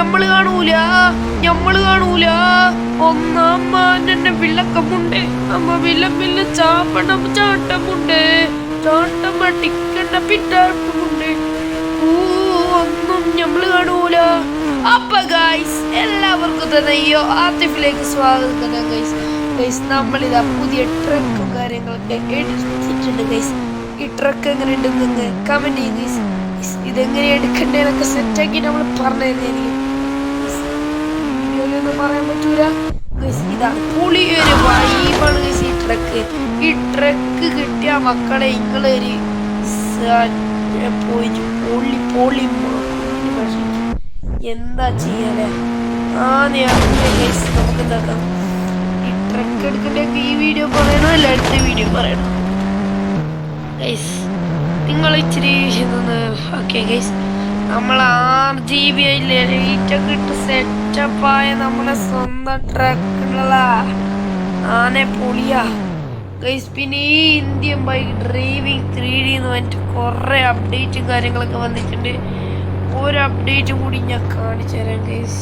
ഞമ്മള് കാണൂല ഒന്നമ്മ എന്നെ വില്ലക്കമുണ്ട് അമ്മ വില്ല ചാപ്പണം ചാട്ടമുണ്ട് ചാട്ടമ്മ ടിക്കണ്ട പിറ്റാട്ടമുണ്ട് ഒന്നും ഞമ്മള് കാണൂല. അപ്പൊ ഗൈസ് എല്ലാവർക്കും തന്നെ ഈ ആത്തിഫിലേക്ക് സ്വാഗതം തന്നെ ഗൈസ് നമ്മളിതാ പുതിയ ട്രക്കും കാര്യങ്ങളൊക്കെ എടുത്തിട്ടുണ്ട് ഗൈസ്. ഈ ട്രക്ക് എങ്ങനെ ഉണ്ടെന്ന് കമന്റ് ചെയ്ത് ഗൈസ്. ഇതെങ്ങനെ എടുക്കണ്ടേന്നൊക്കെ സെറ്റാക്കി നമ്മൾ പറഞ്ഞിരുന്നെനിക്ക് വീഡിയോയിലൊന്നും പറയാൻ പറ്റൂല ഗൈസ്. ഇതാണ് പൊളിയൊരു വൈബാണ് ഗൈസ് ഈ ട്രക്ക് കിട്ടിയ മക്കളെ നിങ്ങളൊരു പോയി പൊളി എന്താ ചെയ്യാലേ. നമുക്ക് എന്താക്കാം, ഈ ട്രക്ക് എടുക്കണ്ടേക്ക് ഈ വീഡിയോ പറയണോ അല്ല അടുത്ത വീഡിയോ പറയണോ ഗൈസ്? നിങ്ങൾ ഇച്ചിരി ഓക്കെ ഗൈസ്, നമ്മൾ RGB ലൈറ്റൊക്കെ ഇട്ട് സെറ്റപ്പായ നമ്മളെ സ്വന്തം ട്രക്കുള്ള ആനെ പൊളിയാ ഗൈസ്. പിന്നെ ഈ ഇന്ത്യൻ ബൈക്ക് ഡ്രൈവിംഗ് 3D എന്ന് പറഞ്ഞിട്ട് കുറേ അപ്ഡേറ്റും കാര്യങ്ങളൊക്കെ വന്നിട്ടുണ്ട്. ഒരു അപ്ഡേറ്റും കൂടി ഞാൻ കാണിച്ചു തരാം ഗൈസ്.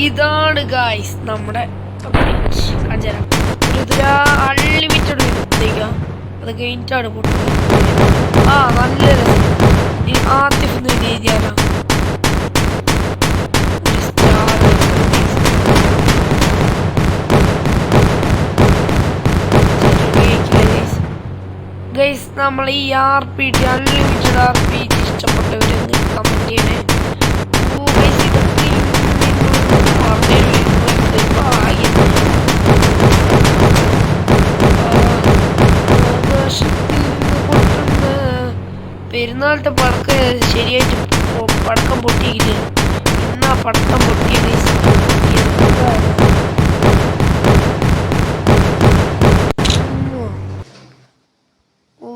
ഇതാണ് ഗൈസ് നമ്മുടെ അൺലിമിറ്റഡ് വരുമ്പോഴത്തേക്കാം അത് കഴിഞ്ഞിട്ടാണ് പൊട്ടുന്നത്. നല്ല രസം. ആദ്യം രീതിയാണ് ഗൈസ്. നമ്മൾ ഈ RPG അൺലിമിറ്റഡ് RPG ഇഷ്ടപ്പെട്ടവരെന്ന് കമന്റ് ചെയ്യണേ. പെരുന്നാളത്തെ പടക്കം ശരിയായിട്ട് പടക്കം പൊട്ടിയില്ല. ഇന്നാ പടക്കം പൊട്ടിയ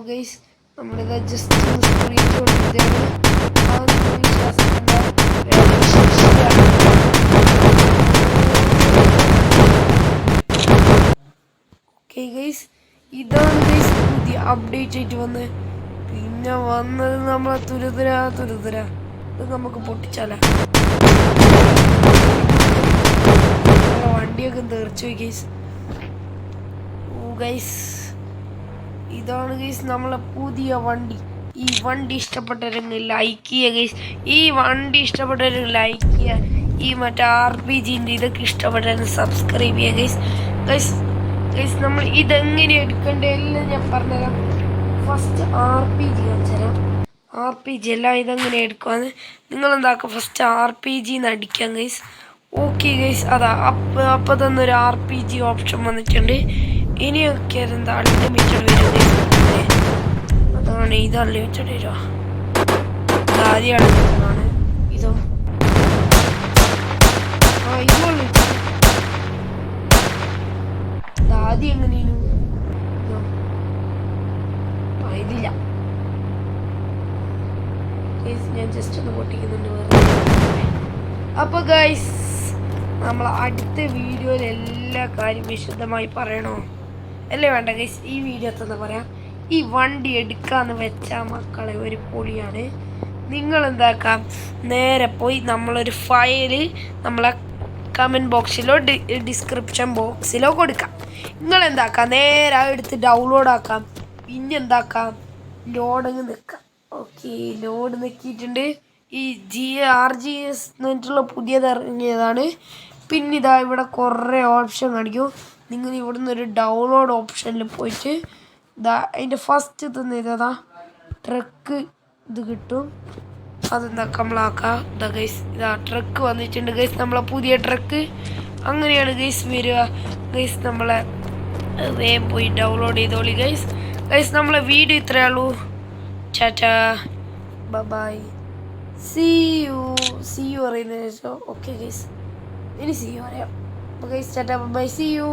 ഗൈസ്. നമ്മളിതാ ജസ്റ്റ് സ്ക്രീൻഷോട്ട് എടുത്തതാണ്. ഇതാണ് ഗൈസ് പുതിയ അപ്ഡേറ്റ് ആയിട്ട് വന്ന്. പിന്നെ വന്നത് നമ്മളെ തുരുതുര ഇത് നമുക്ക് പൊട്ടിച്ചാല വണ്ടിയൊക്കെ തെറിച്ചു പോയി ഗൈസ്. ഇതാണ് ഗൈസ് നമ്മളെ പുതിയ വണ്ടി. ഈ വണ്ടി ഇഷ്ടപ്പെട്ടവരെങ്കിൽ ലൈക്ക് ചെയ്യുക ഗൈസ്. ഈ വണ്ടി ഇഷ്ടപ്പെട്ടവരെങ്കിൽ ലൈക്ക് ചെയ്യുക. ഈ മറ്റേ RPGൻ്റെ ഇതൊക്കെ ഇഷ്ടപ്പെട്ടവരെ സബ്സ്ക്രൈബ് ചെയ്യുക ഗൈസ്. നമ്മൾ ഇതെങ്ങനെ എടുക്കേണ്ടതെല്ലാം ഞാൻ പറഞ്ഞുതരാം. ഫസ്റ്റ് RPG കാണിച്ചു തരാം. RPG എല്ലാം ഇതെങ്ങനെ എടുക്കുവാന്ന് നിങ്ങൾ എന്താക്കുക, ഫസ്റ്റ് RPG അടിക്കാം ഗൈസ്. ഓക്കെ ഗൈസ്, അതാ അപ്പം തന്നെ ഒരു RPG ഓപ്ഷൻ വന്നിട്ടുണ്ട്. ഇനിയൊക്കെ എന്താ അൺലിമിറ്റഡ് വരും ഗൈസ്. അതാണ് ഇത് അൺലിമിറ്റഡ് വരുക. ആദ്യം അൺലിമിറ്റഡാണ് ഇതോ. ഇതുള്ളൂ ആദ്യം എങ്ങനെയാണ് ഇതില്ല. ഞാൻ ജസ്റ്റ് ഒന്ന് പൊട്ടിക്കുന്നുണ്ട് വേറെ. അപ്പൊ ഗൈസ് നമ്മൾ അടുത്ത വീഡിയോയിൽ എല്ലാ കാര്യം വിശദമായി പറയണോ അല്ലേ വേണ്ട ഗൈസ്? ഈ വീഡിയോ തന്നെ പറയാം. ഈ വണ്ടി എടുക്കാന്ന് വെച്ച മക്കളെ ഒരു പൊളിയാണ്. നിങ്ങൾ എന്താക്കാം, നേരെ പോയി നമ്മളൊരു ഫയല് നമ്മളെ കമൻറ്റ് ബോക്സിലോ ഡിസ്ക്രിപ്ഷൻ ബോക്സിലോ കൊടുക്കാം. നിങ്ങൾ എന്താക്കാം, നേരെ എടുത്ത് ഡൗൺലോഡ് ആക്കാം. പിന്നെ എന്താക്കാം, ലോഡങ്ങ് നിൽക്കാം. ഓക്കെ, ലോഡ് നിൽക്കിയിട്ടുണ്ട്. ഈ RGS എന്ന് പറഞ്ഞിട്ടുള്ള പുതിയത് ഇറങ്ങിയതാണ്. പിന്നെ ഇതാ ഇവിടെ കുറേ ഓപ്ഷൻ കാണിക്കും. നിങ്ങൾ ഇവിടുന്ന് ഒരു ഡൗൺലോഡ് ഓപ്ഷനിൽ പോയിട്ട് ഇതാ അതിൻ്റെ ഫസ്റ്റ് തന്നെ ഇതാ ട്രക്ക് ഇത് കിട്ടും. അതെന്താ നമ്മളാക്കാം. ഇതാ ഗൈസ്, ഇതാ ട്രക്ക് വന്നിട്ടുണ്ട് ഗൈസ്, നമ്മളെ പുതിയ ട്രക്ക്. അങ്ങനെയാണ് ഗൈസ് വരിക ഗൈസ്. നമ്മളെ വേഗം പോയി ഡൗൺലോഡ് ചെയ്തോളി ഗൈസ്. നമ്മളെ വീഡിയോ ഇത്രയേ ഉള്ളൂ. ടാറ്റാ ബൈ സീ യു പറയുന്നതിന് ശേഷം ഓക്കെ ഗൈസ്, ഇനി സീ യു പറയാം. അപ്പോൾ guys tata bye see U.